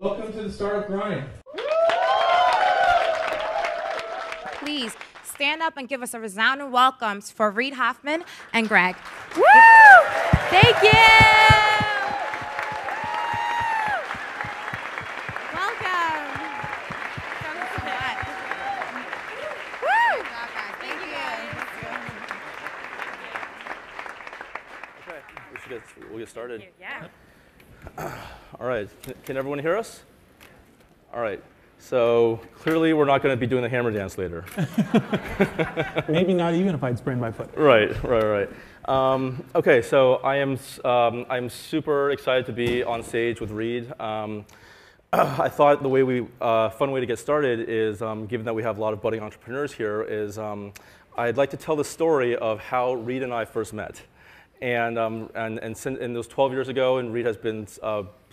Welcome to the Startup Grind. Please stand up and give us a resounding welcomes for Reid, Hoffman, and Greg. Woo! Thank you! Welcome. Thank you so much. Woo! Good job, guys. Thank you. Okay, we'll get started. Yeah. All right, can everyone hear us? All right, so clearly we're not going to be doing the hammer dance later. Maybe not even if I'd sprained my foot. Right. Okay, so I'm super excited to be on stage with Reid. I thought the fun way to get started is, given that we have a lot of budding entrepreneurs here, is I'd like to tell the story of how Reid and I first met. And those 12 years ago, and Reid has been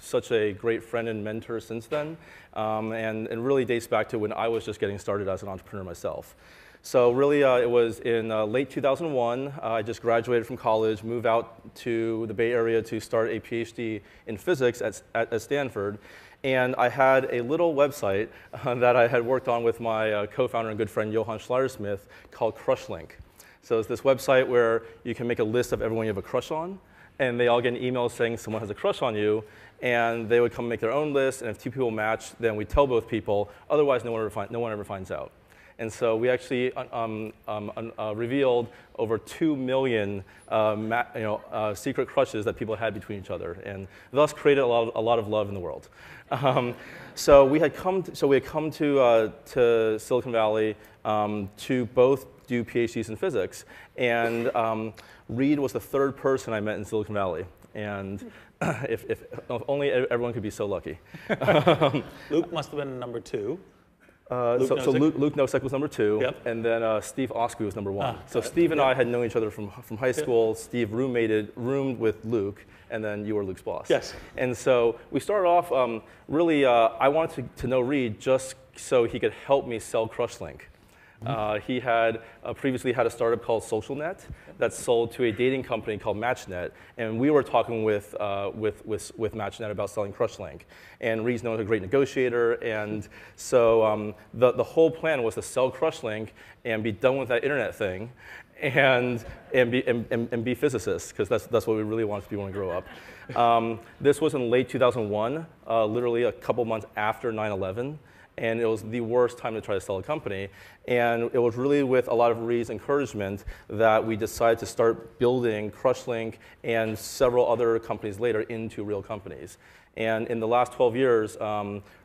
such a great friend and mentor since then, and really dates back to when I was just getting started as an entrepreneur myself. So really, it was in late 2001. I just graduated from college, moved out to the Bay Area to start a PhD in physics at Stanford. And I had a little website that I had worked on with my co-founder and good friend, Johan Schleiersmith, called CrushLink. So it's this website where you can make a list of everyone you have a crush on, and they all get an email saying someone has a crush on you, and they would come make their own list, and if two people match, then we tell both people. Otherwise, no one ever finds out. And so we actually revealed over 2 million secret crushes that people had between each other, and thus created a lot of love in the world. So we had come to Silicon Valley to both do PhDs in physics, and Reid was the third person I met in Silicon Valley, and if only everyone could be so lucky. Luke must have been number 2. Luke Nosek was number 2, yep. And then Steve Osku was number 1. So Steve and I had known each other from high school. Yep. Steve roomed with Luke, and then you were Luke's boss. Yes. And so we started off, really, I wanted to know Reid just so he could help me sell CrushLink. He had previously had a startup called SocialNet that sold to a dating company called MatchNet, and we were talking with MatchNet about selling CrushLink. And Reid's known as a great negotiator, and so the whole plan was to sell CrushLink and be done with that internet thing, and be physicists, because that's what we really wanted to be when we grow up. This was in late 2001, literally a couple months after 9/11. And it was the worst time to try to sell a company. And it was really with a lot of Reid's encouragement that we decided to start building CrushLink and several other companies later into real companies. And in the last 12 years,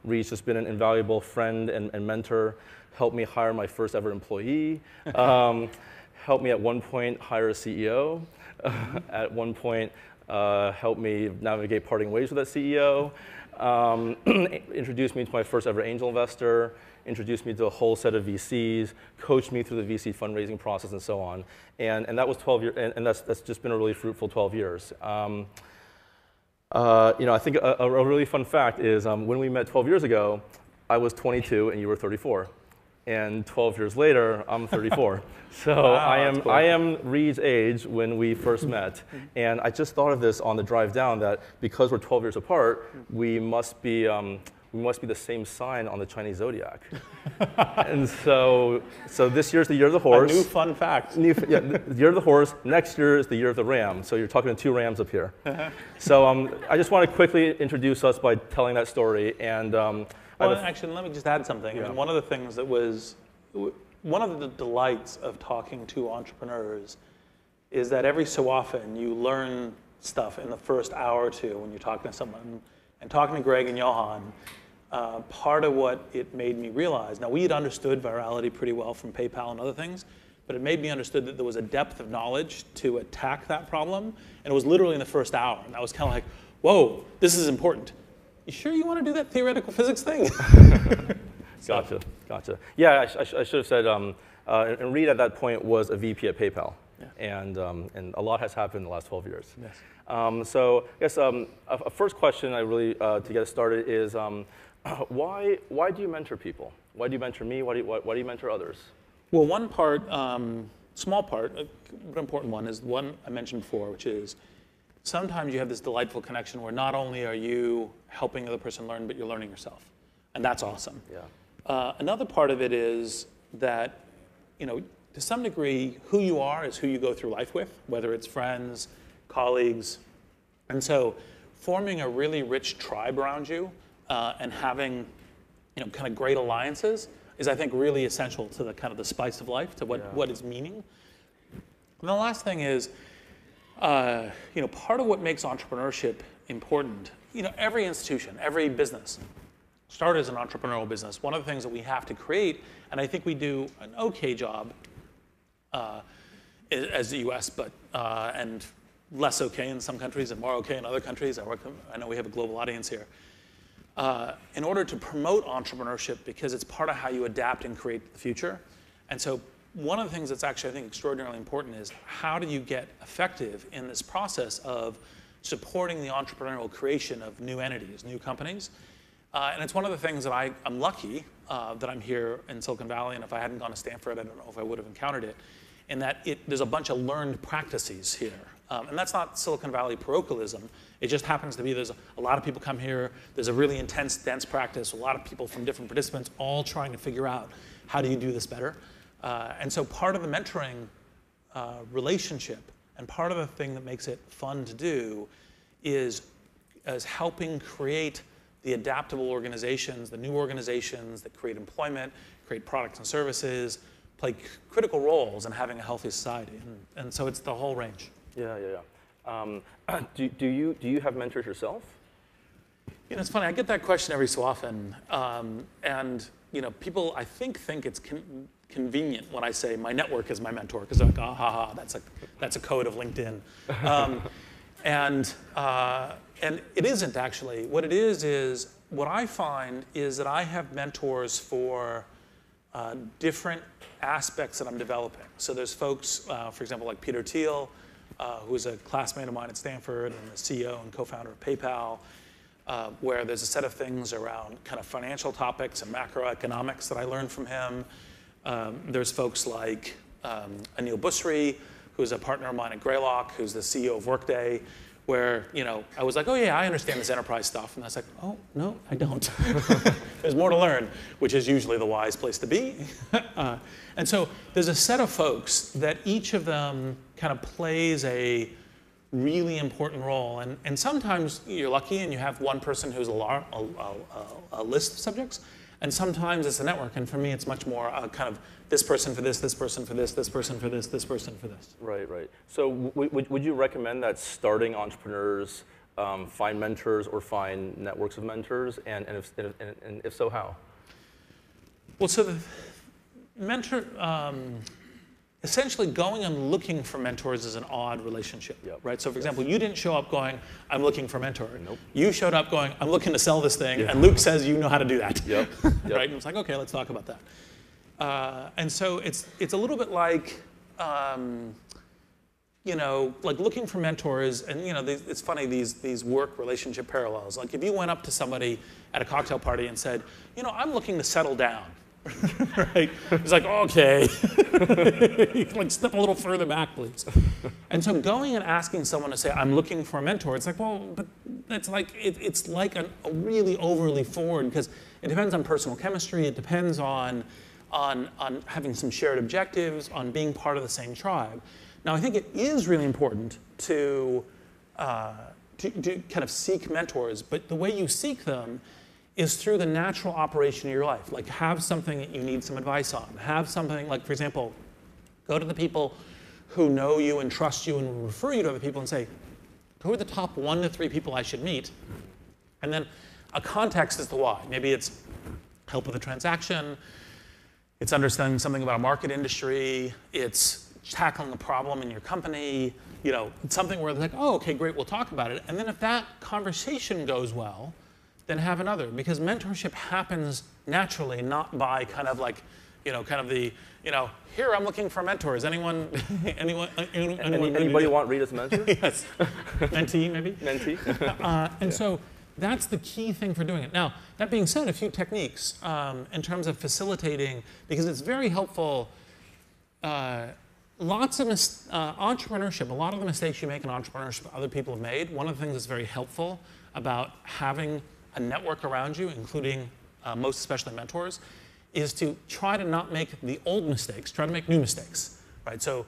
Reid's just been an invaluable friend and mentor, helped me hire my first ever employee, helped me at one point hire a CEO, at one point helped me navigate parting ways with that CEO. Introduced me to my first ever angel investor, introduced me to a whole set of VCs, coached me through the VC fundraising process, and so on. And that was 12 years, and that's just been a really fruitful 12 years. I think a really fun fact is when we met 12 years ago, I was 22 and you were 34. And 12 years later, I'm 34. So wow, I am Reid's age when we first met. And I just thought of this on the drive down, that because we're 12 years apart, we must be the same sign on the Chinese zodiac. And so this year's the year of the horse. A new fun fact. The year of the horse. Next year is the year of the ram. So you're talking to 2 rams up here. So I just want to quickly introduce us by telling that story. And well, actually, let me just add something. Yeah. I mean, one of the things that was, one of the delights of talking to entrepreneurs is that every so often you learn stuff in the first hour or two when you're talking to someone. And talking to Greg and Johan, part of what it made me realize, now we had understood virality pretty well from PayPal and other things, but it made me understood that there was a depth of knowledge to attack that problem. And it was literally in the first hour. And I was kind of like, whoa, this is important. You sure you want to do that theoretical physics thing? Gotcha. Yeah, I should have said, and Reid at that point was a VP at PayPal. Yeah. And a lot has happened in the last 12 years. Yes. So I guess a first question I really, to get us started is, why do you mentor people? Why do you mentor me? Why do you mentor others? Well, one part, small part, but important one, is one I mentioned before, which is sometimes you have this delightful connection where not only are you helping the other person learn, but you're learning yourself. And that's awesome. Yeah. Another part of it is that, to some degree, who you are is who you go through life with, whether it's friends, colleagues. And so forming a really rich tribe around you and having kind of great alliances is, I think, really essential to the kind of the spice of life, to what is meaning. And the last thing is, part of what makes entrepreneurship important, every institution, every business started as an entrepreneurial business. One of the things that we have to create, and I think we do an okay job as the US, but and less okay in some countries and more okay in other countries. I know we have a global audience here. In order to promote entrepreneurship, because it's part of how you adapt and create the future. And so one of the things that's actually, I think, extraordinarily important is how do you get effective in this process of supporting the entrepreneurial creation of new entities, new companies. And it's one of the things that I'm lucky that I'm here in Silicon Valley, and if I hadn't gone to Stanford, I don't know if I would have encountered it, in that there's a bunch of learned practices here. And that's not Silicon Valley parochialism. It just happens to be there's a lot of people come here, there's a really intense, dense practice, a lot of people from different participants all trying to figure out how do you do this better. And so part of the mentoring relationship and part of the thing that makes it fun to do is helping create the adaptable organizations, the new organizations that create employment, create products and services, play critical roles in having a healthy society. And so it's the whole range. Yeah. Do you have mentors yourself? It's funny. I get that question every so often, and people I think it's convenient when I say my network is my mentor, because they're like, that's a code of LinkedIn, and it isn't actually. What it is what I find is that I have mentors for different aspects that I'm developing. So there's folks, for example, like Peter Thiel, who is a classmate of mine at Stanford and the CEO and co-founder of PayPal, where there's a set of things around kind of financial topics and macroeconomics that I learned from him. There's folks like Anil Busri, who's a partner of mine at Greylock, who's the CEO of Workday, where I was like, oh yeah, I understand this enterprise stuff. And I was like, oh, no, I don't. There's more to learn, which is usually the wise place to be. And so there's a set of folks that each of them kind of plays a really important role. And sometimes you're lucky and you have one person who's a list of subjects. And sometimes it's a network. And for me, it's much more kind of this person for this person for this person for this person for this. Right. So would you recommend that starting entrepreneurs find mentors or find networks of mentors? And if so, how? Well, so the mentor, essentially going and looking for mentors is an odd relationship, right? So for example, you didn't show up going, I'm looking for a mentor. Nope. You showed up going, I'm looking to sell this thing, and Luke says you know how to do that. Yep. Right? And it's like, okay, let's talk about that. And so it's a little bit like, like looking for mentors, and it's funny, these work relationship parallels. Like if you went up to somebody at a cocktail party and said, I'm looking to settle down. Right? It's like, okay, like step a little further back, please. And so going and asking someone to say, I'm looking for a mentor, it's like, well, but it's like a really overly forward, because it depends on personal chemistry, it depends on having some shared objectives, on being part of the same tribe. Now, I think it is really important to kind of seek mentors, but the way you seek them is through the natural operation of your life. Like have something that you need some advice on. Have something like, for example, go to the people who know you and trust you and will refer you to other people and say, who are the top 1 to 3 people I should meet? And then a context as to why. Maybe it's help with a transaction, it's understanding something about a market industry, it's tackling a problem in your company, it's something where they're like, oh, okay, great, we'll talk about it. And then if that conversation goes well, then have another, because mentorship happens naturally, not by kind of like, kind of the, here I'm looking for mentors. Anybody want Reid as a mentor? Yes. Mentee, maybe? Mentee. And so that's the key thing for doing it. Now, that being said, a few techniques in terms of facilitating, because it's very helpful lots of entrepreneurship, a lot of the mistakes you make in entrepreneurship other people have made. One of the things that's very helpful about having a network around you, including most especially mentors, is to try to not make the old mistakes, try to make new mistakes, right? So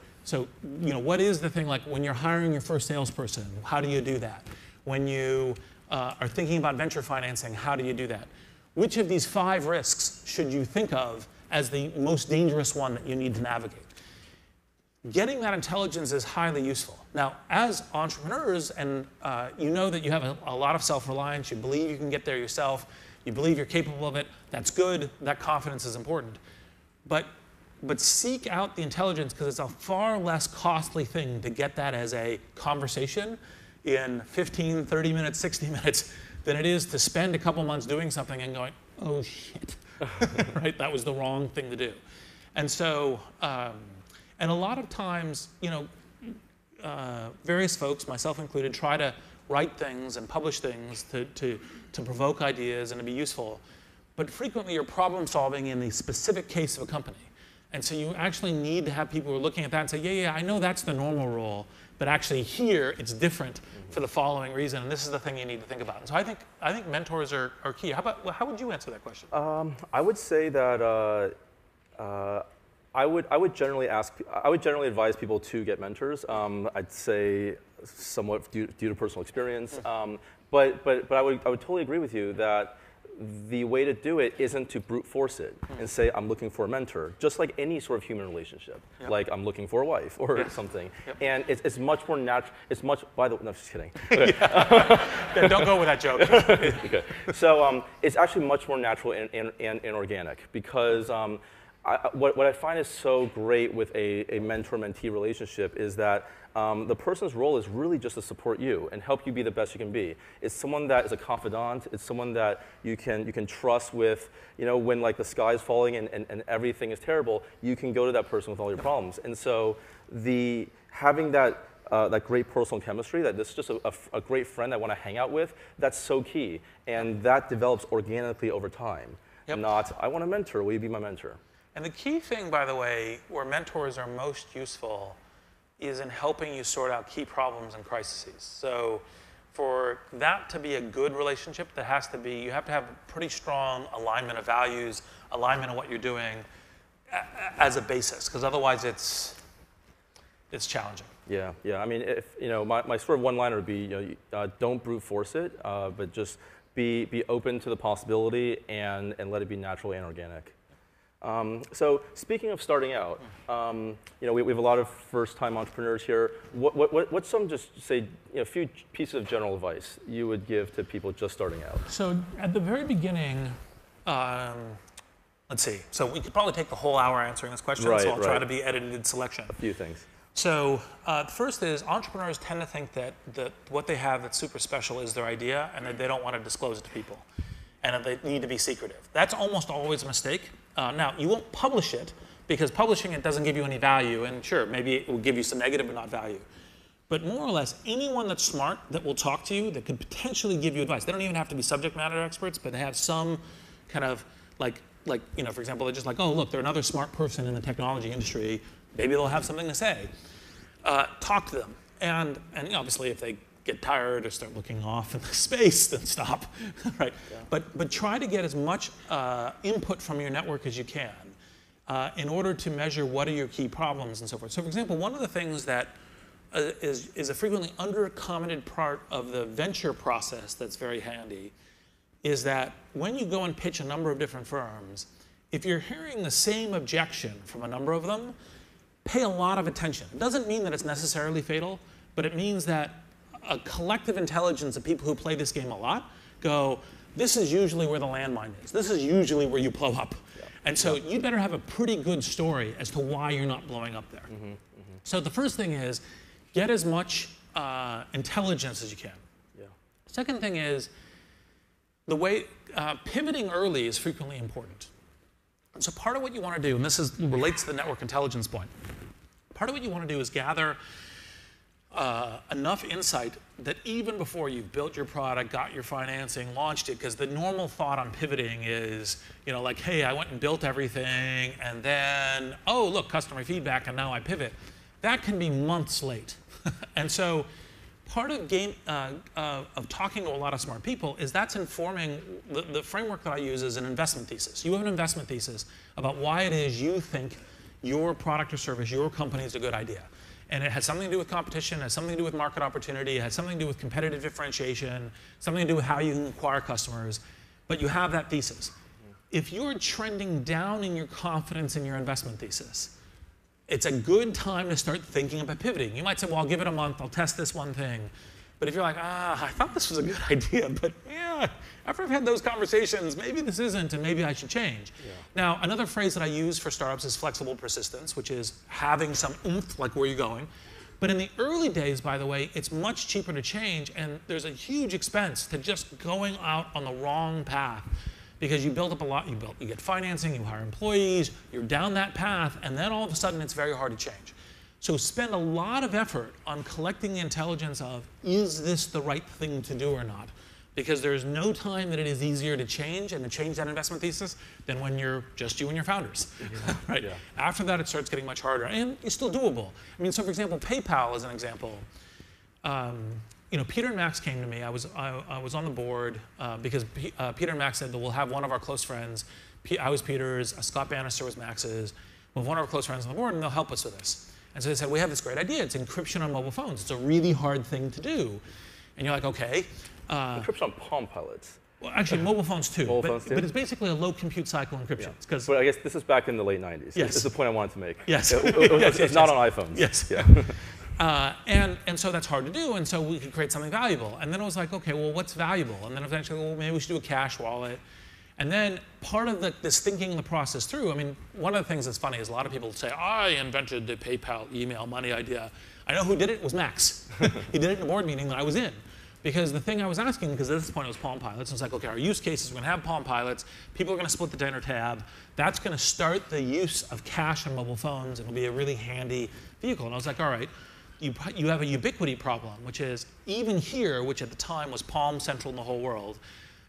what is the thing, like when you're hiring your first salesperson, how do you do that? When you are thinking about venture financing, how do you do that? Which of these 5 risks should you think of as the most dangerous one that you need to navigate? Getting that intelligence is highly useful. Now, as entrepreneurs, and you know that you have a lot of self-reliance, you believe you can get there yourself, you believe you're capable of it, that's good, that confidence is important. But seek out the intelligence, because it's a far less costly thing to get that as a conversation in 15, 30 minutes, 60 minutes than it is to spend a couple months doing something and going, oh shit, right? That was the wrong thing to do. And so, and a lot of times, various folks, myself included, try to write things and publish things to provoke ideas and to be useful. But frequently you're problem solving in the specific case of a company. And so you actually need to have people who are looking at that and say, yeah, I know that's the normal role, but actually here it's different for the following reason, and this is the thing you need to think about. And so I think mentors are key. How would you answer that question? I would say that I would generally advise people to get mentors. I'd say somewhat due to personal experience, but I would totally agree with you that the way to do it isn't to brute force it and say I'm looking for a mentor, just like any sort of human relationship, like I'm looking for a wife or something. And it's much more natural. It's much. By the way, no, just kidding. Okay. Yeah, don't go with that joke. Okay. So it's actually much more natural and organic, because what I find is so great with a mentor-mentee relationship is that the person's role is really just to support you and help you be the best you can be. It's someone that is a confidant. It's someone that you can trust with, when like the sky is falling and everything is terrible, you can go to that person with all your problems. And so having that great personal chemistry, that this is just a great friend I want to hang out with, that's so key. And that develops organically over time. Not, I want a mentor, will you be my mentor? And the key thing, by the way, where mentors are most useful is in helping you sort out key problems and crises. So for that to be a good relationship, you have to have a pretty strong alignment of values, alignment of what you're doing as a basis, because otherwise it's challenging. Yeah. I mean, if my sort of one-liner would be, don't brute force it, but just be open to the possibility and let it be natural and organic. So speaking of starting out, we have a lot of first-time entrepreneurs here. What's some, just say, a few pieces of general advice you would give to people just starting out? So at the very beginning, let's see. So we could probably take the whole hour answering this question, so I'll try to be edited selection. A few things. So the first is entrepreneurs tend to think that what they have that's super special is their idea, and that they don't want to disclose it to people, and that they need to be secretive. That's almost always a mistake. Now, you won't publish it, because publishing it doesn't give you any value, and sure, maybe it will give you some negative but not value. But more or less, anyone that's smart that will talk to you, that could potentially give you advice, they don't even have to be subject matter experts, but they have some kind of like for example, they're just like, oh, look, they're another smart person in the technology industry, maybe they'll have something to say. Talk to them, and obviously if they get tired or start looking off in the space, then stop, right? Yeah. But try to get as much input from your network as you can in order to measure what are your key problems and so forth. So for example, one of the things that is a frequently under-commented part of the venture process that's very handy is that when you go and pitch a number of different firms, if you're hearing the same objection from a number of them, pay a lot of attention. It doesn't mean that it's necessarily fatal, but it means that a collective intelligence of people who play this game a lot go, this is usually where the landmine is. This is usually where you blow up. Yeah. And so you better have a pretty good story as to why you're not blowing up there. Mm-hmm, mm-hmm. So the first thing is, get as much intelligence as you can. Yeah. Second thing is, the way pivoting early is frequently important. And so part of what you want to do, and this relates to the network intelligence point, part of what you want to do is gather enough insight that even before you've built your product, got your financing, launched it, because the normal thought on pivoting is, like, hey, I went and built everything, and then, oh, look, customer feedback, and now I pivot. that can be months late. And so part of talking to a lot of smart people is that's informing the framework that I use is an investment thesis. You have an investment thesis about why it is you think your product or service, your company is a good idea. And it has something to do with competition, it has something to do with market opportunity, it has something to do with competitive differentiation, something to do with how you can acquire customers, but you have that thesis. If you're trending down in your confidence in your investment thesis, it's a good time to start thinking about pivoting. You might say, well, I'll give it a month, I'll test this one thing. But if you're like, I thought this was a good idea, but yeah, after I've had those conversations, maybe this isn't, and maybe I should change. Yeah. Now, another phrase that I use for startups is flexible persistence, which is having some oomph, like where you're going. But in the early days, by the way, it's much cheaper to change, and there's a huge expense to just going out on the wrong path. Because you build up a lot, you get financing, you hire employees, you're down that path, and then all of a sudden it's very hard to change. So spend a lot of effort on collecting the intelligence of, is this the right thing to do or not? Because there's no time that it is easier to change and to change that investment thesis than when you're just you and your founders, right? Yeah. After that, it starts getting much harder, and it's still doable. I mean, so for example, PayPal is an example. Peter and Max came to me. I was on the board because Peter and Max said that we'll have one of our close friends. I was Peter's, Scott Bannister was Max's. We'll have one of our close friends on the board, and they'll help us with this. And so they said, we have this great idea. It's encryption on mobile phones. It's a really hard thing to do. And you're like, okay. Encryption on Palm Pilots. Well, actually, mobile phones too. Mobile phones too? But it's basically a low compute cycle encryption. Yeah. But I guess this is back in the late 90s. Yes. This is the point I wanted to make. Yes. It's not on iPhones. Yes. Yeah. And so that's hard to do, and so we could create something valuable. And then it was like, okay, well, what's valuable? And then eventually, well, maybe we should do a cash wallet. And then part of this thinking the process through, I mean, one of the things that's funny is a lot of people say, I invented the PayPal email money idea. I know who did it, it was Max. He did it in a board meeting that I was in. Because the thing I was asking, because at this point it was Palm Pilots, and it's like, okay, our use cases, we're going to have Palm Pilots, people are going to split the dinner tab, that's going to start the use of cash on mobile phones, and it'll be a really handy vehicle. And I was like, all right, you have a ubiquity problem, which is even here, which at the time was Palm Central in the whole world,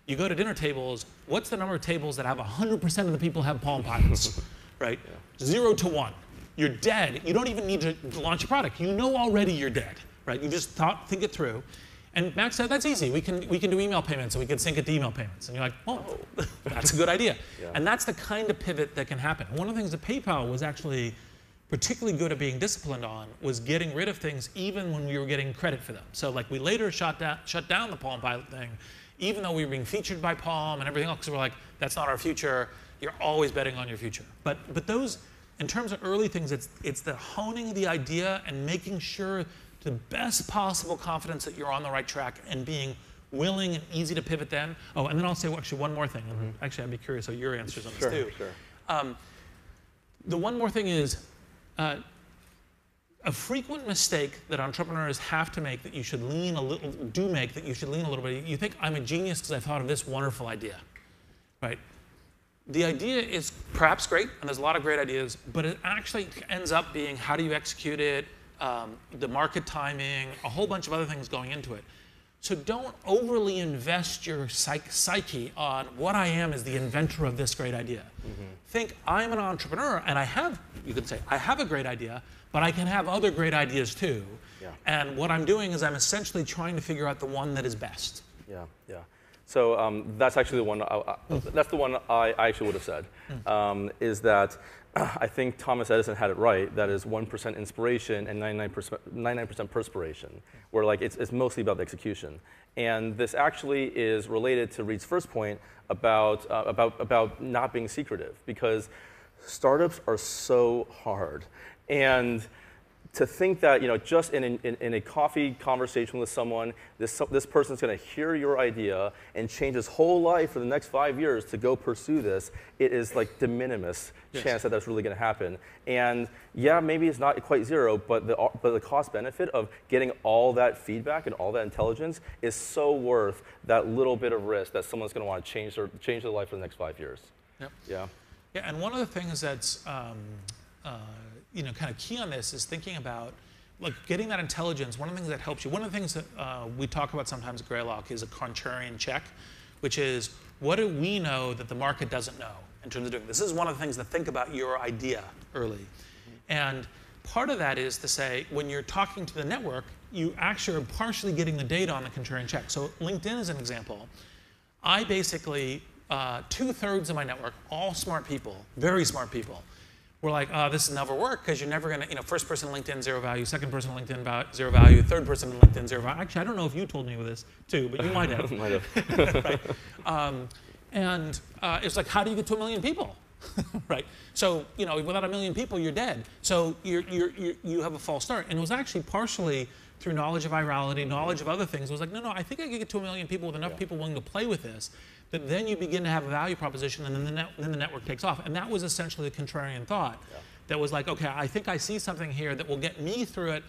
you go to dinner tables, what's the number of tables that have 100% of the people have Palm Pilots, right? Yeah. 0 to 1. You're dead. You don't even need to launch a product. You know already you're dead, right? You just think it through. And Max said, that's easy. We can do email payments, and we can sync it to email payments. And you're like, oh, that's a good idea. Yeah. And that's the kind of pivot that can happen. One of the things that PayPal was actually particularly good at being disciplined on was getting rid of things even when we were getting credit for them. So like we later shut down the Palm Pilot thing, even though we were being featured by Palm and everything else, because we're like, that's not our future. You're always betting on your future. But those, in terms of early things, it's the honing the idea and making sure to the best possible confidence that you're on the right track and being willing and easy to pivot then. Oh, and then I'll say actually one more thing. Mm-hmm. Actually, I'd be curious how your answers on this too. Sure. The one more thing is a frequent mistake that entrepreneurs have to make that you should lean a little, that you should lean a little bit. You think I'm a genius because I thought of this wonderful idea, right? The idea is perhaps great, and there's a lot of great ideas, but it actually ends up being how do you execute it, the market timing, a whole bunch of other things going into it. So don't overly invest your psyche on what I am as the inventor of this great idea. Mm-hmm. Think I'm an entrepreneur, and you could say, I have a great idea, but I can have other great ideas too. Yeah. And what I'm doing is I'm essentially trying to figure out the one that is best. Yeah, yeah. So that's actually the one. That's the one I actually would have said. Is that I think Thomas Edison had it right. That is 1% inspiration and 99% perspiration. Where like it's mostly about the execution. And this actually is related to Reid's first point about not being secretive, because startups are so hard. And to think that just in a coffee conversation with someone, this person's going to hear your idea and change his whole life for the next 5 years to go pursue this, it is like de minimis chance that that's really going to happen. And yeah, maybe it's not quite zero, but the cost benefit of getting all that feedback and all that intelligence is so worth that little bit of risk that someone's going to want to change their life for the next 5 years. Yep. Yeah. Yeah, and one of the things that's kind of key on this is thinking about like getting that intelligence. One of the things that helps you, one of the things that we talk about sometimes at Greylock is a contrarian check, which is what do we know that the market doesn't know in terms of doing this? This is one of the things to think about your idea early. Mm-hmm. And part of that is to say, when you're talking to the network, you actually are partially getting the data on the contrarian check. So LinkedIn is an example. I basically, 2/3 of my network, all smart people, very smart people, were like, oh, this will never work because you're never going to, first person on LinkedIn, 0 value, second person on LinkedIn, 0 value, third person on LinkedIn, 0 value. Actually, I don't know if you told me this too, but you might have. Might have. Right? It's like, how do you get to 1 million people? Right? So, without 1 million people, you're dead. So you have a false start. And it was actually partially through knowledge of virality, knowledge of other things. It was like, no, I think I can get to 1 million people with enough people willing to play with this, that then you begin to have a value proposition, and then the network takes off. And that was essentially the contrarian thought. That was like, okay, I think I see something here that will get me through it,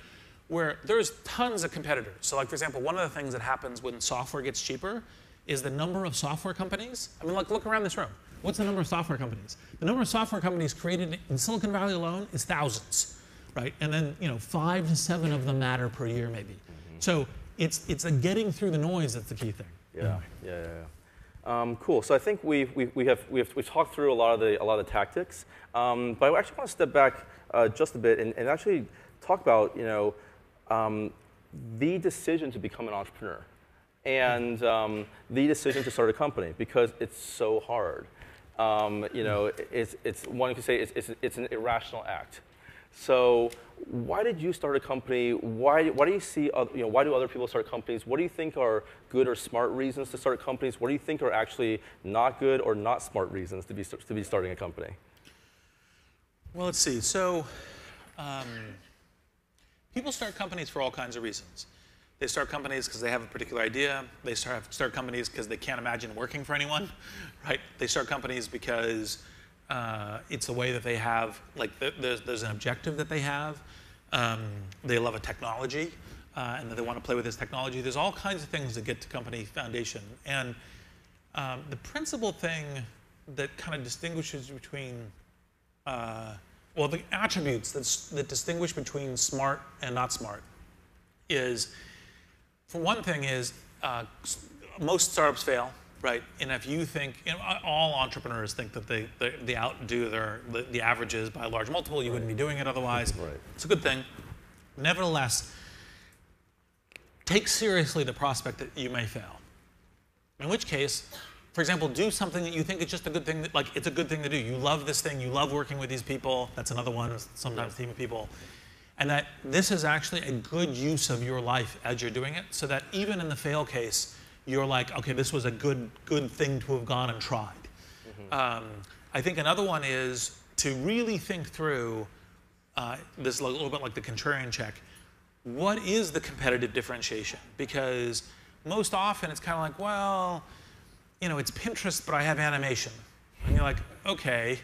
where there's tons of competitors. So like, for example, one of the things that happens when software gets cheaper is the number of software companies. I mean, like, look around this room. What's the number of software companies? The number of software companies created in Silicon Valley alone is thousands, right? And then 5 to 7 of them matter per year, maybe. So it's a getting through the noise that's the key thing. Cool. So I think we've talked through a lot of the tactics, but I actually want to step back just a bit and actually talk about the decision to become an entrepreneur and the decision to start a company, because it's so hard. It's one could say it's an irrational act. So why did you start a company? Why do you see why do other people start companies? What do you think are good or smart reasons to start companies? What do you think are actually not good or not smart reasons to be starting a company? Well, let's see. So people start companies for all kinds of reasons. They start companies because they have a particular idea. They start companies because they can't imagine working for anyone, right? They start companies because it's a way that they have, like there's an objective that they have. They love a technology, and that they want to play with this technology. There's all kinds of things that get to company foundation. And the principal thing that kind of distinguishes between, the attributes that distinguish between smart and not smart is, for one thing is, most startups fail. Right, and if you think, all entrepreneurs think that they outdo the averages by a large multiple. You wouldn't be doing it otherwise. Right. It's a good thing. Nevertheless, take seriously the prospect that you may fail. In which case, for example, do something that you think is just a good thing. It's a good thing to do. You love this thing. You love working with these people. That's another one. Sometimes team of people. And that this is actually a good use of your life as you're doing it, so that even in the fail case, you're like, okay, this was a good thing to have gone and tried. I think another one is to really think through this a little bit like the contrarian check. What is the competitive differentiation? Because most often it's kind of like, well, it's Pinterest, but I have animation. And you're like, okay,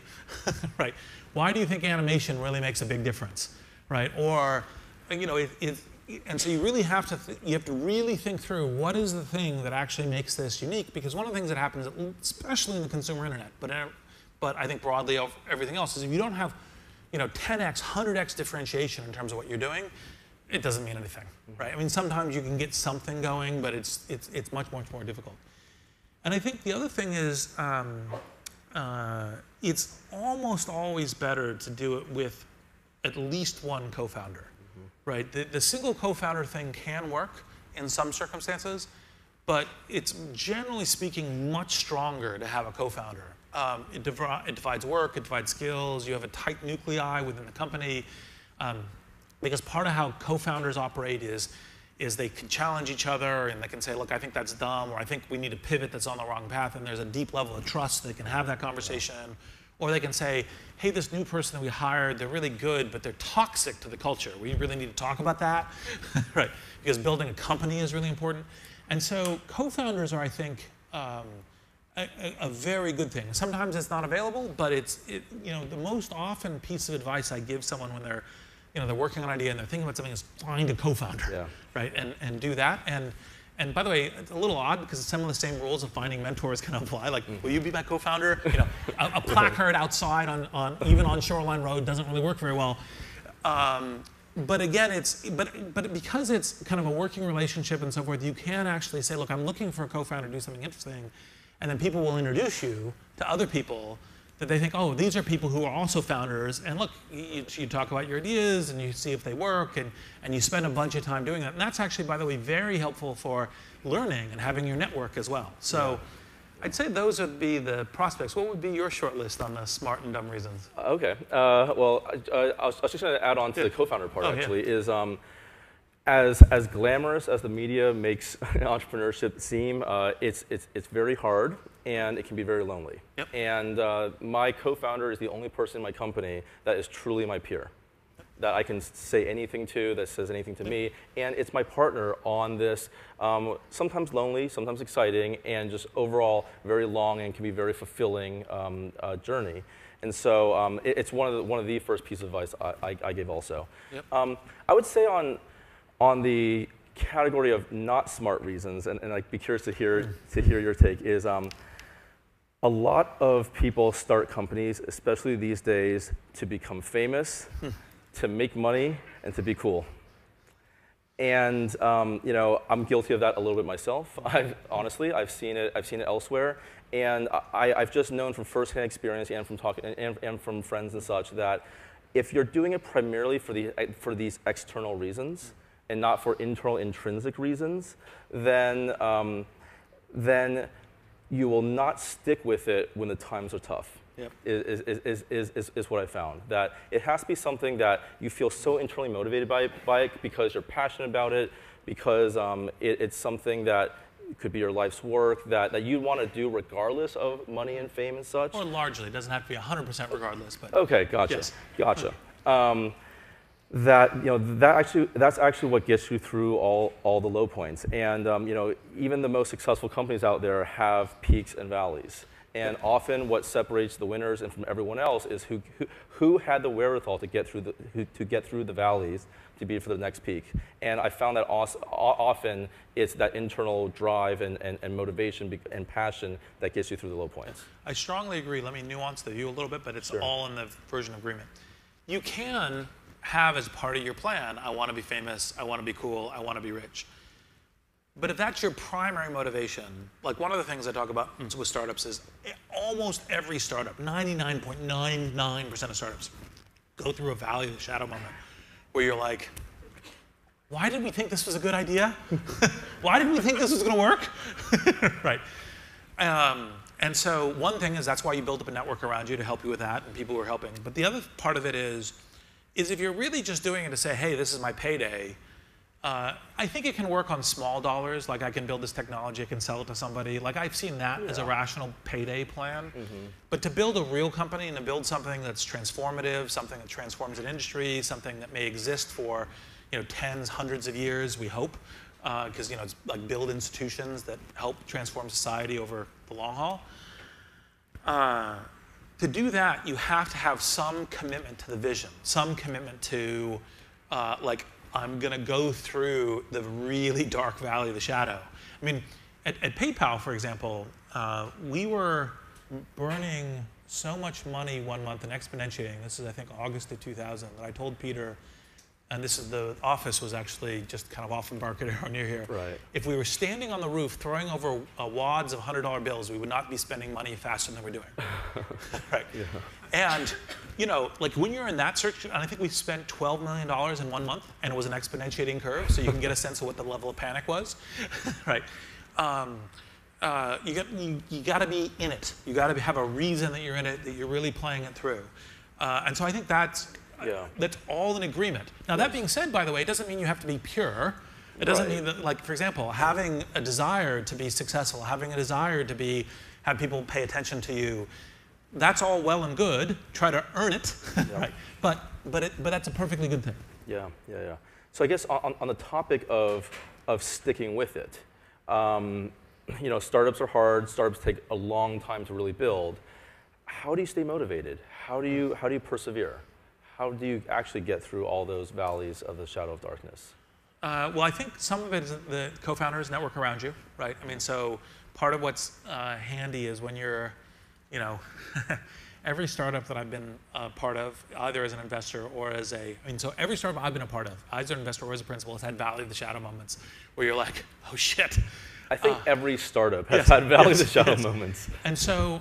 right. Why do you think animation really makes a big difference, right? Or, and so you really have to really think through what is the thing that actually makes this unique, because one of the things that happens, especially in the consumer internet, but I think broadly of everything else, is if you don't have 10x, 100x differentiation in terms of what you're doing, it doesn't mean anything, right? I mean, sometimes you can get something going, but it's much more difficult. And I think the other thing is it's almost always better to do it with at least one co-founder. Right, the single co-founder thing can work in some circumstances, but it's generally speaking much stronger to have a co-founder. It divides work, it divides skills. You have a tight nuclei within the company, because part of how co-founders operate is they can challenge each other, and they can say, look, I think that's dumb, or I think we need to pivot, that's on the wrong path, and there's a deep level of trust. They can have that conversation. Or they can say, hey, this new person that we hired, they're really good, but they're toxic to the culture. We really need to talk about that, right? Because building a company is really important. And so co-founders are, I think, a very good thing. Sometimes it's not available, but the most often piece of advice I give someone when they're working on an idea and they're thinking about something is find a co-founder, right? And do that. And by the way, it's a little odd because some of the same rules of finding mentors can apply. Like, will you be my co-founder? A placard outside even on Shoreline Road doesn't really work very well. But again, but because it's kind of a working relationship and so forth, you can actually say, look, I'm looking for a co-founder to do something interesting, and then people will introduce you to other people that they think, oh, these are people who are also founders, and look, you talk about your ideas, and you see if they work, and you spend a bunch of time doing that. And that's actually, by the way, very helpful for learning and having your network as well. So I'd say those would be the prospects. What would be your short list on the smart and dumb reasons? Okay. Well, I was just going to add on to the co-founder part, actually, is as glamorous as the media makes entrepreneurship seem, it's very hard, and it can be very lonely. Yep. And my co-founder is the only person in my company that is truly my peer, that I can say anything to, that says anything to me, and it's my partner on this sometimes lonely, sometimes exciting, and just overall very long and can be very fulfilling journey. And so it's one of the first pieces of advice I gave also. Yep. I would say on the category of not smart reasons, and I'd be curious to hear your take, is a lot of people start companies, especially these days, to become famous, to make money, and to be cool. And you know, I'm guilty of that a little bit myself. Honestly, I've seen it elsewhere, and I've just known from firsthand experience and from talking and from friends and such that if you're doing it primarily for these external reasons and not for internal intrinsic reasons, then you will not stick with it when the times are tough. Yep. Is what I found. That it has to be something that you feel so internally motivated by it because you're passionate about it, because it's something that could be your life's work, that you want to do regardless of money and fame and such. Or largely, it doesn't have to be 100% regardless. But okay, gotcha, yes. Gotcha. That's actually what gets you through all the low points. And you know, even the most successful companies out there have peaks and valleys. And often, what separates the winners and from everyone else is who had the wherewithal to get through the valleys to be for the next peak. And I found that often it's that internal drive and motivation and passion that gets you through the low points. I strongly agree. Let me nuance the view a little bit, but it's all in the version of agreement. You can have as part of your plan, I want to be famous, I want to be cool, I want to be rich. But if that's your primary motivation, like one of the things I talk about with startups is almost every startup, 99.99% of startups, go through a valley of the shadow moment where you're like, why did we think this was a good idea? Why did we think this was going to work? Right. And so one thing is that's why you build up a network around you to help you with that and people who are helping. But the other part of it is if you're really just doing it to say, hey, this is my payday, I think it can work on small dollars. Like I can build this technology, I can sell it to somebody. Like I've seen that as a rational payday plan. But to build a real company and to build something that's transformative, something that transforms an industry, something that may exist for tens, hundreds of years, we hope, because it's like build institutions that help transform society over the long haul. To do that, you have to have some commitment to the vision, some commitment to like, I'm going to go through the really dark valley of the shadow. I mean, at PayPal, for example, we were burning so much money one month and exponentiating. This is, I think, August of 2000, that I told Peter, and the office was actually just kind of off Embarcadero near here. Right. If we were standing on the roof throwing over wads of $100 bills, we would not be spending money faster than we're doing. Right. Yeah. And like when you're in that search, and I think we spent $12 million in 1 month, and it was an exponentiating curve, so you can get a sense of what the level of panic was. Right. You got to be in it. You got to have a reason that you're in it, that you're really playing it through. And so I think that's all in agreement. Now, that being said, by the way, it doesn't mean you have to be pure. It doesn't mean that, like, for example, having a desire to be successful, having a desire to have people pay attention to you, that's all well and good. Try to earn it, right? But that's a perfectly good thing. Yeah. So I guess on the topic of sticking with it, startups are hard. Startups take a long time to really build. How do you stay motivated? How do you persevere? How do you actually get through all those valleys of the shadow of darkness? Well, I think some of it is the co-founders network around you, right? I mean, so part of what's handy is when you're, every startup that I've been a part of, either as an investor or so every startup I've been a part of, either as an investor or as a principal, has had valley of the shadow moments where you're like, oh shit, I think every startup has had valley to shadow moments. And so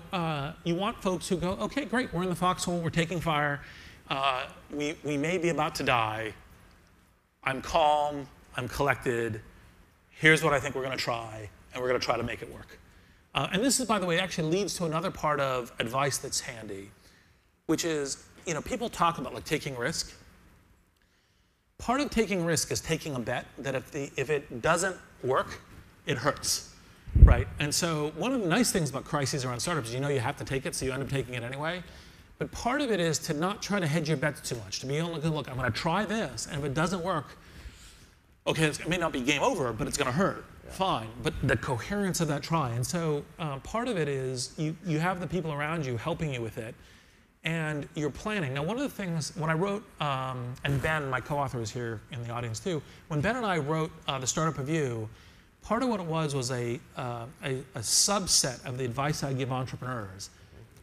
you want folks who go, okay, great, we're in the foxhole, we're taking fire, we may be about to die. I'm calm, I'm collected. Here's what I think we're going to try, and we're going to try to make it work. And this is, by the way, actually leads to another part of advice that's handy, which is, people talk about like taking risk. Part of taking risk is taking a bet that if it doesn't work, it hurts, right? And so one of the nice things about crises around startups is you have to take it, so you end up taking it anyway. But part of it is to not try to hedge your bets too much, to be able to look, I'm going to try this, and if it doesn't work, okay, it may not be game over, but it's going to hurt. Yeah. Fine, but the coherence of that try. And so part of it is you have the people around you helping you with it, and you're planning. Now, one of the things, when I wrote, and Ben, my co-author, is here in the audience too, when Ben and I wrote The Startup Review, part of what it was a subset of the advice I give entrepreneurs,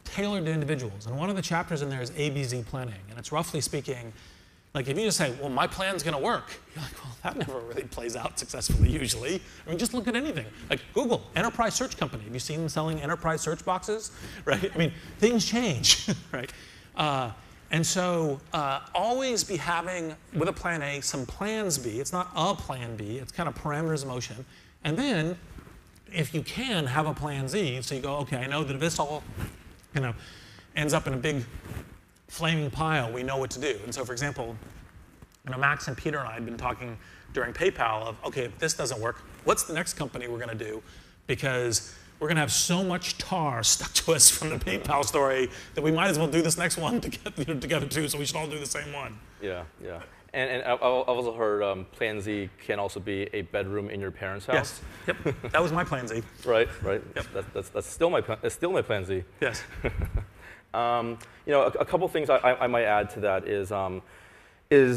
tailored to individuals. And one of the chapters in there is ABZ planning. And it's roughly speaking, like if you just say, well, my plan's going to work, you're like, well, that never really plays out successfully usually. I mean, just look at anything. Like Google, enterprise search company. Have you seen them selling enterprise search boxes? Right? I mean, things change, right? And so always be having, with a plan A, some plans B. It's not a plan B. It's kind of parameters of motion. And then, if you can, have a plan Z. So you go, okay, I know that if this all ends up in a big flaming pile, we know what to do. And so, for example, Max and Peter and I had been talking during PayPal of, okay, if this doesn't work, what's the next company we're going to do? Because we're going to have so much tar stuck to us from the PayPal story that we might as well do this next one together too, so we should all do the same one. Yeah, yeah. And I've also heard Plan Z can also be a bedroom in your parents' house. Yes. Yep. That was my Plan Z. Right. Right. Yep. That's still my Plan Z. Yes. A couple things I might add to that is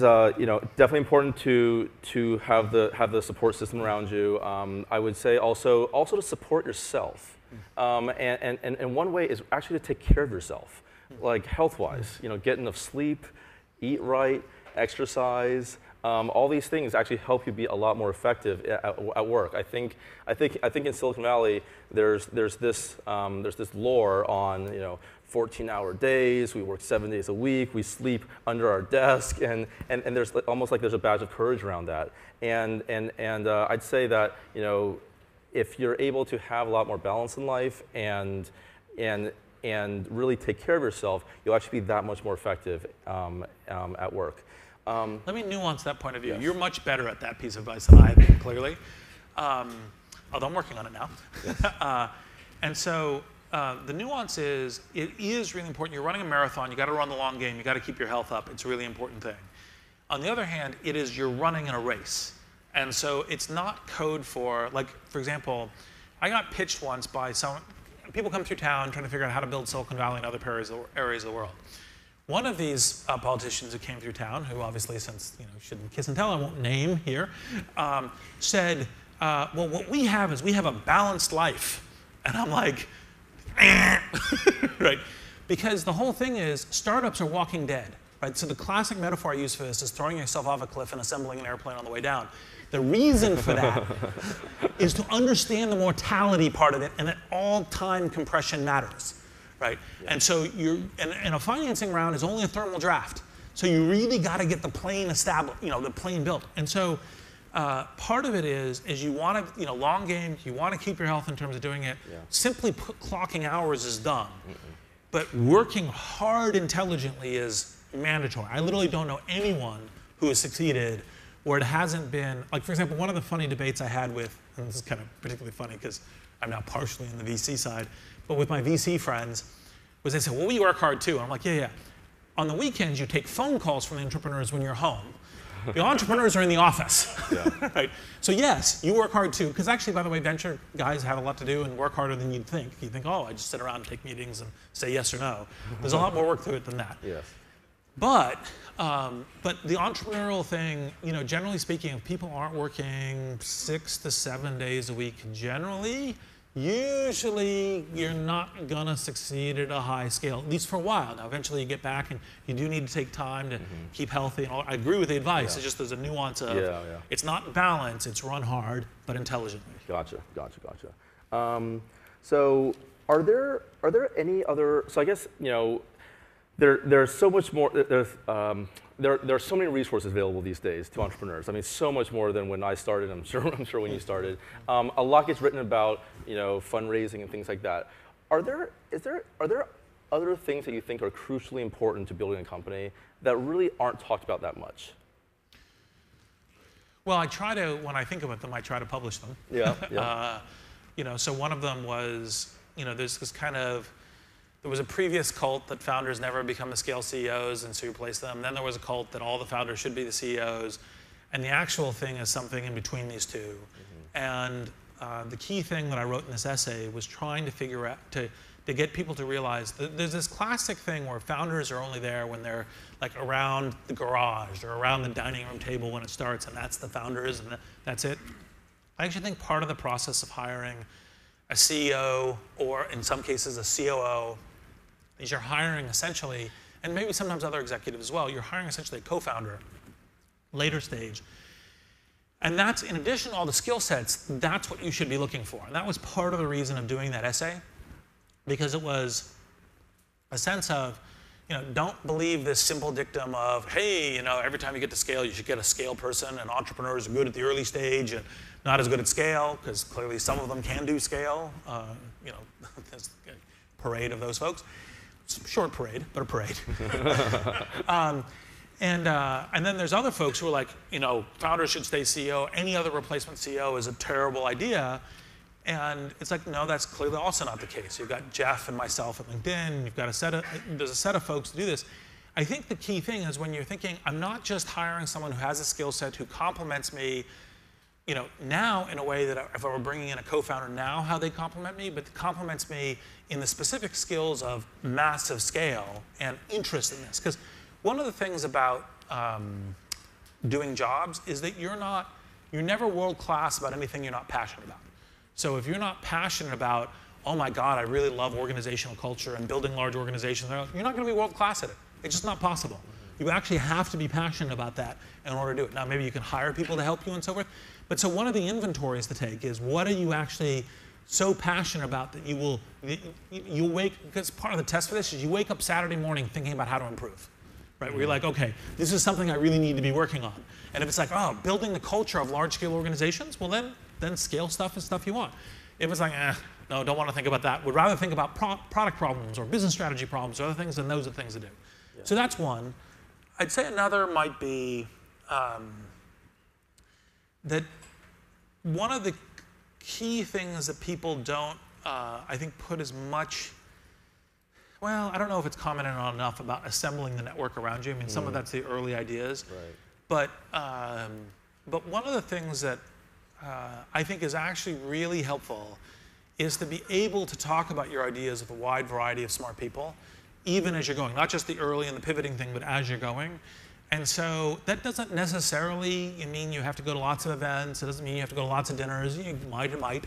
definitely important to have the support system around you. I would say also to support yourself. And one way is actually to take care of yourself, like health-wise. Get enough sleep, eat right, exercise. All these things actually help you be a lot more effective at work. I think in Silicon Valley there's this lore on 14-hour days. We work 7 days a week. We sleep under our desk, and there's almost like there's a badge of courage around that. And I'd say that if you're able to have a lot more balance in life and really take care of yourself, you'll actually be that much more effective at work. Let me nuance that point of view. Yes. You're much better at that piece of advice than I am, clearly. Although I'm working on it now. Yes. And so the nuance is, it is really important. You're running a marathon. You got to run the long game. You got to keep your health up. It's a really important thing. On the other hand, you're running in a race. And so it's not code for, like, for example, I got pitched once by people come through town trying to figure out how to build Silicon Valley and other areas of the world. One of these politicians who came through town, who obviously, since shouldn't kiss and tell, I won't name here, said, well, what we have is we have a balanced life. And I'm like, right? Because the whole thing is startups are walking dead, right? So the classic metaphor I use for this is throwing yourself off a cliff and assembling an airplane on the way down. The reason for that is to understand the mortality part of it, and that all-time compression matters. Right? Yeah. And so and a financing round is only a thermal draft. So you really got to get the plane established, the plane built. And so part of it is you want to, long game, you want to keep your health in terms of doing it. Yeah. Simply clocking hours is dumb. But working hard intelligently is mandatory. I literally don't know anyone who has succeeded where it hasn't been, like for example, one of the funny debates I had with, and this is kind of particularly funny because I'm now partially on the VC side, but with my VC friends, was they said, well, we work hard too. And I'm like, yeah. On the weekends, you take phone calls from the entrepreneurs when you're home. The entrepreneurs are in the office. Yeah. Right? So yes, you work hard too, because actually, by the way, venture guys have a lot to do and work harder than you'd think. You think, oh, I just sit around and take meetings and say yes or no. There's a lot more work to it than that. Yes. But the entrepreneurial thing, generally speaking, if people aren't working 6 to 7 days a week, generally, usually you're not going to succeed at a high scale, at least for a while. Now, eventually you get back, and you do need to take time to keep healthy. And all. I agree with the advice. It's just there's a nuance of it's not balance, it's run hard, but intelligently. Gotcha. So are there any other, so I guess, there's so much more, there are so many resources available these days to entrepreneurs. I mean, so much more than when I started. I'm sure when you started. A lot gets written about fundraising and things like that. Are there other things that you think are crucially important to building a company that really aren't talked about that much? Well, I try to, when I think about them, I try to publish them. Yeah. So one of them was, there's this kind of. There was a previous cult that founders never become the scale CEOs, and so you replace them. Then there was a cult that all the founders should be the CEOs. And the actual thing is something in between these two. And the key thing that I wrote in this essay was trying to figure out, to get people to realize that there's this classic thing where founders are only there when they're like around the garage or around the dining room table when it starts, and that's the founders, and that's it. I actually think part of the process of hiring a CEO, or in some cases a COO, is you're hiring essentially, and maybe sometimes other executives as well, you're hiring essentially a co-founder, later stage. And that's, in addition to all the skill sets, that's what you should be looking for. And that was part of the reason of doing that essay, because it was a sense of, don't believe this simple dictum of, hey, every time you get to scale, you should get a scale person, and entrepreneurs are good at the early stage and not as good at scale, because clearly some of them can do scale. There's a parade of those folks. It's a short parade, but a parade. And then there's other folks who are like, founders should stay CEO. Any other replacement CEO is a terrible idea. And it's like, no, that's clearly also not the case. You've got Jeff and myself at LinkedIn. You've got there's a set of folks to do this. I think the key thing is when you're thinking, I'm not just hiring someone who has a skill set who complements me, now in a way that if I were bringing in a co-founder now, how they complement me, but complements me in the specific skills of massive scale and interest in this. Because one of the things about doing jobs is that you're never world-class about anything you're not passionate about. So if you're not passionate about, oh my God, I really love organizational culture and building large organizations, you're not going to be world-class at it. It's just not possible. You actually have to be passionate about that in order to do it. Now, maybe you can hire people to help you and so forth. But so one of the inventories to take is, what are you actually so passionate about that you wake, because part of the test for this is you wake up Saturday morning thinking about how to improve, right? Where you're like, okay, this is something I really need to be working on. And if it's like, oh, building the culture of large-scale organizations, well then scale stuff is stuff you want. If it's like, no, don't want to think about that, would rather think about product problems or business strategy problems or other things, then those are things to do. Yeah. So that's one. I'd say another might be that one of the key things that people don't, I think, put as much, well, I don't know if it's commented on enough about assembling the network around you. I mean, some of that's the early ideas. Right. But one of the things that I think is actually really helpful is to be able to talk about your ideas with a wide variety of smart people, even as you're going, not just the early and the pivoting thing, but as you're going. And so that doesn't necessarily mean you have to go to lots of events. It doesn't mean you have to go to lots of dinners. You might or might.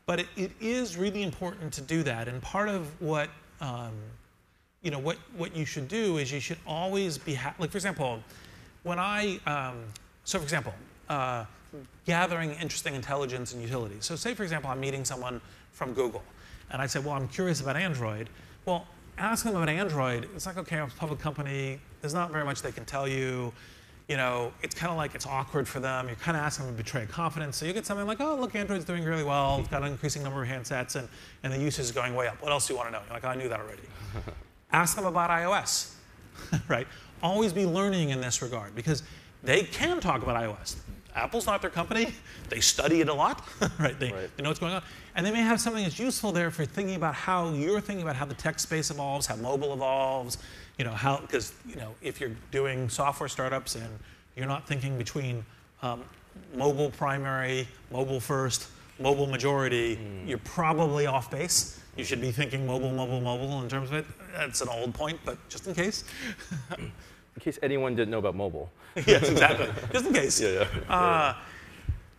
But it is really important to do that. And part of what, what you should do is you should always be, like, for example, when gathering interesting intelligence and utility. So say, for example, I'm meeting someone from Google. And I say, well, I'm curious about Android. Well, ask them about Android. It's like, okay, I'm a public company. There's not very much they can tell you. It's kind of like it's awkward for them. You're kind of asking them to betray confidence. So you get something like, oh, look, Android's doing really well. It's got an increasing number of handsets, and the usage is going way up. What else do you want to know? You're like, oh, I knew that already. Ask them about iOS, right? Always be learning in this regard, because they can talk about iOS. Apple's not their company. They study it a lot, right? They know what's going on. And they may have something that's useful there for thinking about how you're thinking about how the tech space evolves, how mobile evolves, because if you're doing software startups and you're not thinking between mobile primary, mobile first, mobile majority, you're probably off base. You should be thinking mobile, mobile, mobile in terms of it. That's an old point, but just in case. In case anyone didn't know about mobile. Yes, exactly. Just in case.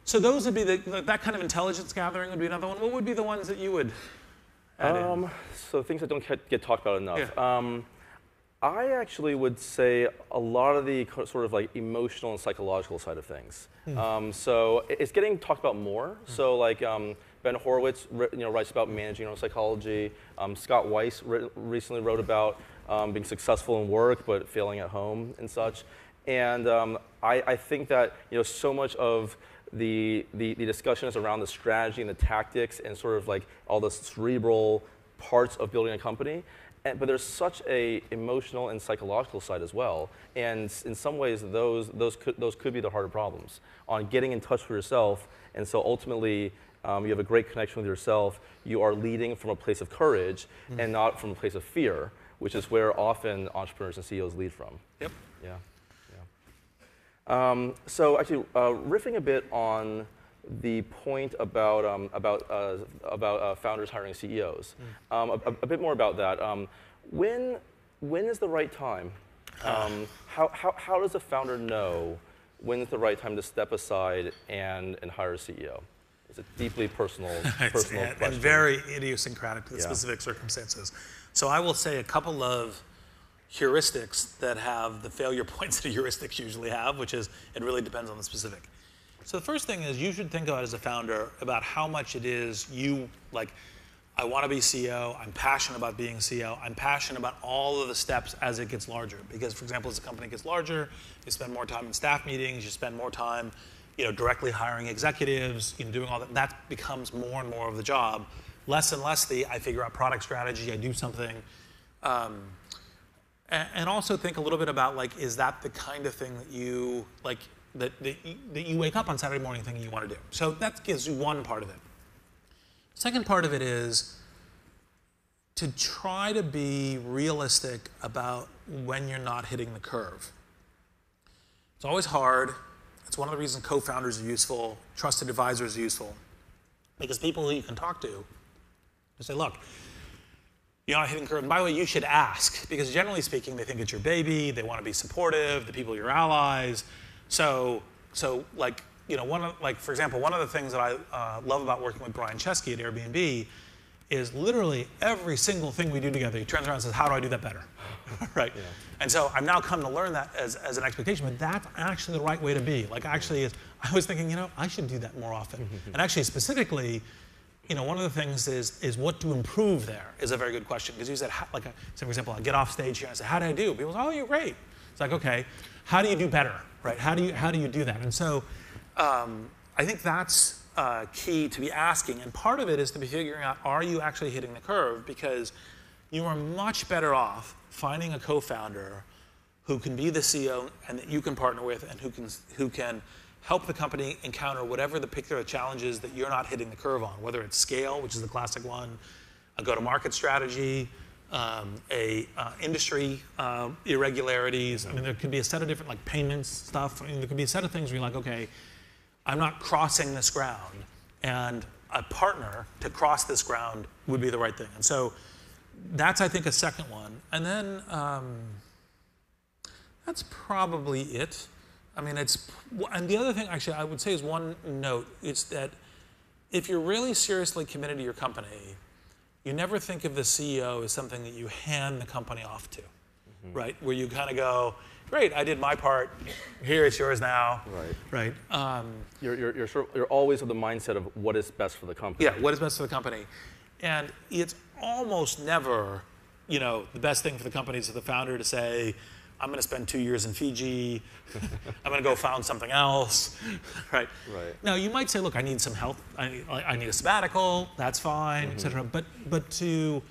So those would be that kind of intelligence gathering would be another one. What would be the ones that you would add in? So things that don't get talked about enough. Yeah. I actually would say a lot of the sort of like emotional and psychological side of things. So it's getting talked about more. So like Ben Horowitz, writes about managing your own psychology. Scott Weiss recently wrote about being successful in work but failing at home and such. And I think that so much of the discussion is around the strategy and the tactics and sort of like all the cerebral parts of building a company. But there's such a emotional and psychological side as well, and in some ways those could be the harder problems on getting in touch with yourself. And so ultimately, you have a great connection with yourself. You are leading from a place of courage and not from a place of fear, which is where often entrepreneurs and CEOs lead from. Yep. Yeah. So actually, riffing a bit on the point about founders hiring CEOs. A bit more about that. When is the right time? How does a founder know when is the right time to step aside and hire a CEO? It's a deeply personal question. And very idiosyncratic to the specific circumstances. So I will say a couple of heuristics that have the failure points that heuristics usually have, which is it really depends on the specific. So the first thing is you should think about as a founder about how much it is you, like, I want to be CEO, I'm passionate about being CEO, I'm passionate about all of the steps as it gets larger. Because, for example, as the company gets larger, you spend more time in staff meetings, you spend more time directly hiring executives, doing all that. That becomes more and more of the job. Less and less I figure out product strategy, I do something. And also think a little bit about, like, is that the kind of thing that you, like, that you wake up on Saturday morning thinking you want to do. So that gives you one part of it. Second part of it is to try to be realistic about when you're not hitting the curve. It's always hard. It's one of the reasons co-founders are useful, trusted advisors are useful, because people who you can talk to say, look, you're not hitting the curve. And by the way, you should ask, because generally speaking, they think it's your baby, they want to be supportive, the people are your allies. So like, for example, one of the things that I love about working with Brian Chesky at Airbnb is literally every single thing we do together, he turns around and says, how do I do that better? Right? Yeah. And so I've now come to learn that as an expectation, but that's actually the right way to be. Like, actually, I was thinking, I should do that more often. And actually, specifically, one of the things is what to improve there is a very good question. Because you said, for example, I get off stage here and I say, how did I do? People say, oh, you're great. It's like, okay, how do you do better, right? How do you do that? And so I think that's key to be asking. And part of it is to be figuring out, are you actually hitting the curve? Because you are much better off finding a co-founder who can be the CEO and that you can partner with and who can help the company encounter whatever the particular challenges that you're not hitting the curve on, whether it's scale, which is the classic one, a go-to-market strategy, industry irregularities. I mean, there could be a set of different, like, payments stuff. I mean, there could be a set of things where you're like, okay, I'm not crossing this ground, and a partner to cross this ground would be the right thing. And so that's, I think, a second one. And then that's probably it. I mean, and the other thing, actually, I would say is one note. It's that if you're really seriously committed to your company, you never think of the CEO as something that you hand the company off to, right? Where you kind of go, great, I did my part. Here, it's yours now. Right. Right. You're always with the mindset of what is best for the company. Yeah, what is best for the company, and it's almost never, the best thing for the company is for the founder to say, I'm going to spend 2 years in Fiji. I'm going to go found something else, right? Right. Now, you might say, look, I need some help. I need a sabbatical. That's fine, et cetera. But to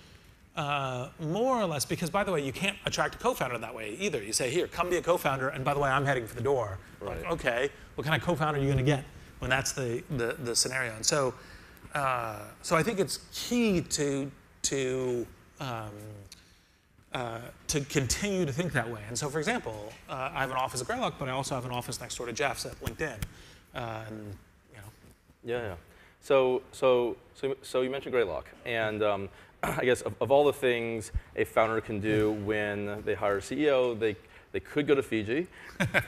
more or less, because, by the way, you can't attract a co-founder that way either. You say, here, come be a co-founder, and by the way, I'm heading for the door. Right. Like, okay, what kind of co-founder are you going to get when that's the scenario? And so I think it's key to continue to think that way. And so, for example, I have an office at Greylock, but I also have an office next door to Jeff's at LinkedIn. Yeah. So you mentioned Greylock, and I guess of all the things a founder can do when they hire a CEO, they could go to Fiji,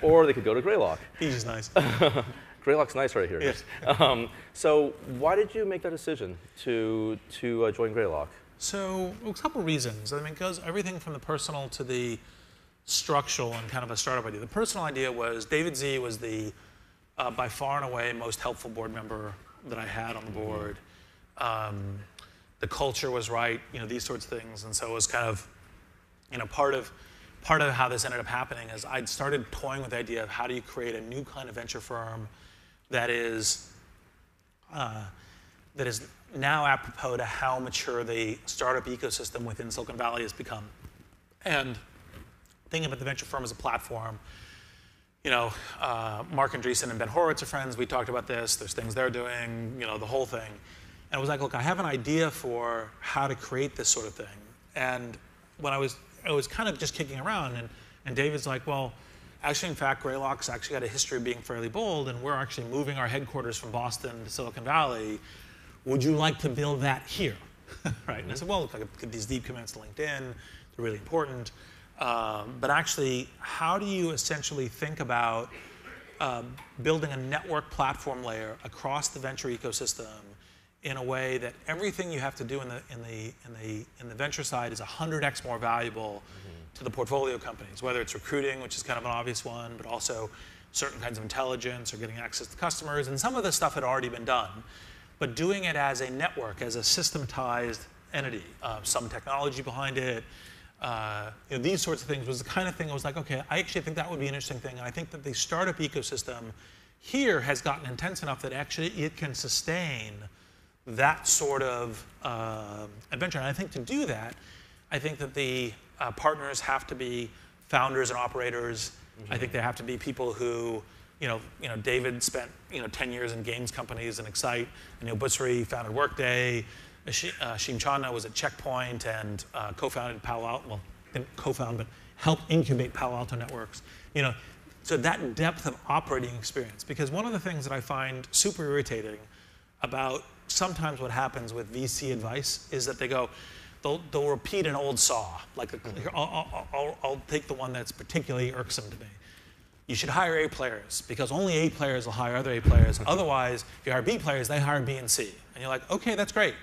or they could go to Greylock. Fiji's nice. Greylock's nice right here. Yes. So why did you make that decision to join Greylock? So a couple reasons. I mean, it goes everything from the personal to the structural and kind of a startup idea. The personal idea was David Z was the by far and away most helpful board member that I had on the board. The culture was right, these sorts of things, and so it was kind of, part of how this ended up happening is I'd started toying with the idea of how do you create a new kind of venture firm that is now apropos to how mature the startup ecosystem within Silicon Valley has become. And thinking about the venture firm as a platform, Mark Andreessen and Ben Horowitz are friends. We talked about this. There's things they're doing, the whole thing. And I was like, look, I have an idea for how to create this sort of thing. And when I was kind of just kicking around, and David's like, well, actually, in fact, Greylock's actually got a history of being fairly bold, and we're actually moving our headquarters from Boston to Silicon Valley. Would you like to build that here? Right? And I said, well, look, these deep commits to LinkedIn, they're really important. But actually, how do you essentially think about building a network platform layer across the venture ecosystem in a way that everything you have to do in the venture side is 100x more valuable to the portfolio companies, whether it's recruiting, which is kind of an obvious one, but also certain kinds of intelligence or getting access to customers. And some of this stuff had already been done, but doing it as a network, as a systematized entity, some technology behind it, these sorts of things was the kind of thing I was like, okay, I actually think that would be an interesting thing. And I think that the startup ecosystem here has gotten intense enough that actually it can sustain that sort of adventure. And I think to do that, I think that the partners have to be founders and operators. I think they have to be people who, David spent 10 years in games companies and Excite. Anil Bussri founded Workday. Ashim Chandna was at Checkpoint and co-founded Palo Alto. Well, didn't co-found, but helped incubate Palo Alto Networks. So that depth of operating experience. Because one of the things that I find super irritating about sometimes what happens with VC advice is that they'll repeat an old saw. Like, I'll take the one that's particularly irksome to me. You should hire A players because only A players will hire other A players. Otherwise, if you hire B players, they hire B and C. And you're like, okay, that's great.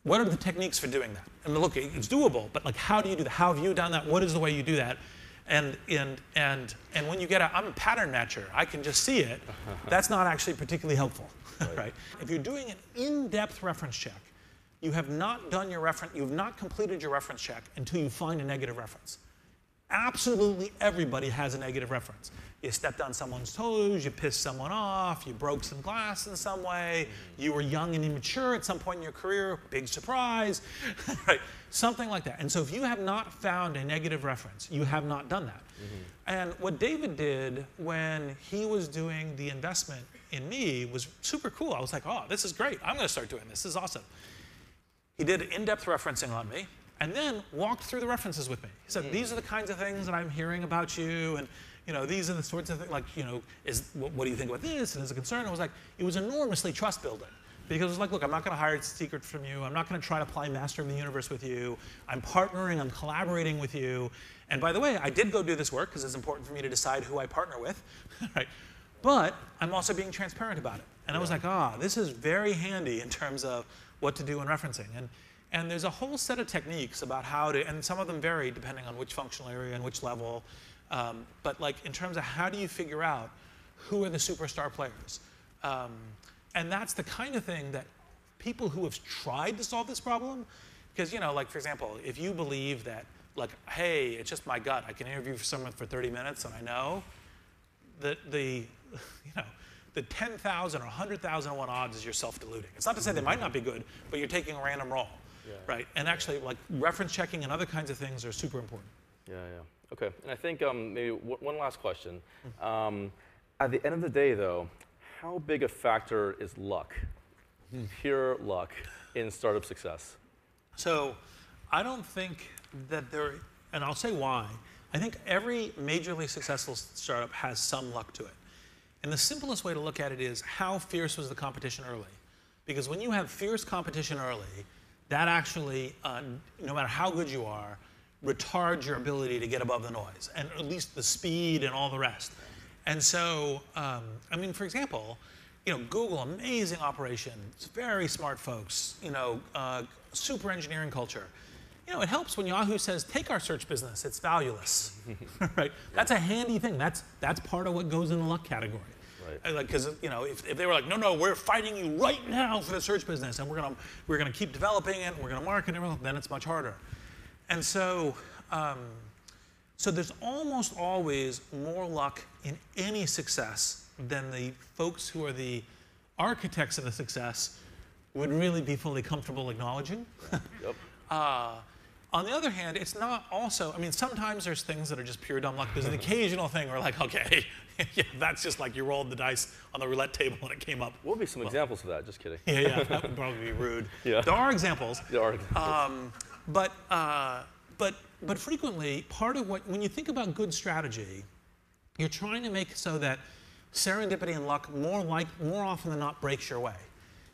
What are the techniques for doing that? And look, it's doable, but like, how do you do that? How have you done that? What is the way you do that? And when you get I'm a pattern matcher. I can just see it. That's not actually particularly helpful, right? If you're doing an in-depth reference check, you have not done your reference. You have not completed your reference check until you find a negative reference. Absolutely everybody has a negative reference. You stepped on someone's toes, you pissed someone off, you broke some glass in some way, you were young and immature at some point in your career, big surprise, right? Something like that. And so if you have not found a negative reference, you have not done that. And what David did when he was doing the investment in me was super cool. I was like, oh, this is great. I'm going to start doing this. This is awesome. He did in-depth referencing on me, and then walked through the references with me. He said, these are the kinds of things that I'm hearing about you, and these are the sorts of things, like, what do you think about this, and is a concern? It was like, it was enormously trust building. Because it was like, look, I'm not going to hire a secret from you. I'm not going to try to play master of the universe with you. I'm partnering, I'm collaborating with you. And by the way, I did go do this work because it's important for me to decide who I partner with, right? But I'm also being transparent about it. And I was like, this is very handy in terms of what to do in referencing. And there's a whole set of techniques about how to, and some of them vary depending on which functional area and which level. But like in terms of how do you figure out who are the superstar players? And that's the kind of thing that people who have tried to solve this problem, because like for example, if you believe that like, hey, it's just my gut, I can interview for someone for 30 minutes and I know that the 10,000 or 100,000 to 1 odds is you're self-deluding. It's not to say they might not be good, but you're taking a random roll, right? And actually, like reference checking and other kinds of things are super important. Yeah. Okay. And I think maybe one last question. At the end of the day, though, how big a factor is luck, pure luck, in startup success? So, I don't think that and I'll say why. I think every majorly successful startup has some luck to it. And the simplest way to look at it is how fierce was the competition early? Because when you have fierce competition early, that actually, no matter how good you are, retards your ability to get above the noise, and at least the speed and all the rest. And so, I mean, for example, Google, amazing operation. It's very smart folks. Super engineering culture. It helps when Yahoo says, take our search business. It's valueless, right? That's a handy thing. That's part of what goes in the luck category. Right. Because if they were like, no, we're fighting you right now for the search business, and we're gonna keep developing it, and we're gonna market it, then it's much harder. And so, so there's almost always more luck in any success than the folks who are the architects of the success would really be fully comfortable acknowledging. Yep. On the other hand, it's not also, I mean, sometimes there's things that are just pure dumb luck. There's an occasional thing where like, okay, yeah, that's just like you rolled the dice on the roulette table and it came up. What would be some examples of that? Just kidding. Yeah, that would probably be rude. Yeah. There are examples. There are examples. But frequently, part of when you think about good strategy, you're trying to make so that serendipity and luck more often than not breaks your way.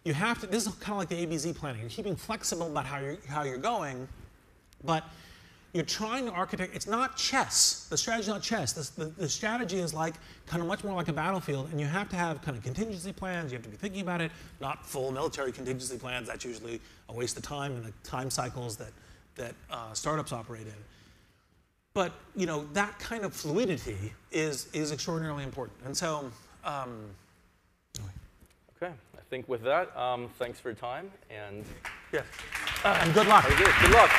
You have to, this is kind of like the ABZ planning. You're keeping flexible about how you're going, but you're trying to architect, it's not chess. The strategy's not chess. The strategy is like kind of much more like a battlefield, and you have to have kind of contingency plans. You have to be thinking about it, not full military contingency plans. That's usually a waste of time and the time cycles that startups operate in. But that kind of fluidity is extraordinarily important. And so, anyway. Okay, I think with that, thanks for your time, and yes, and good luck. Very good. Good luck.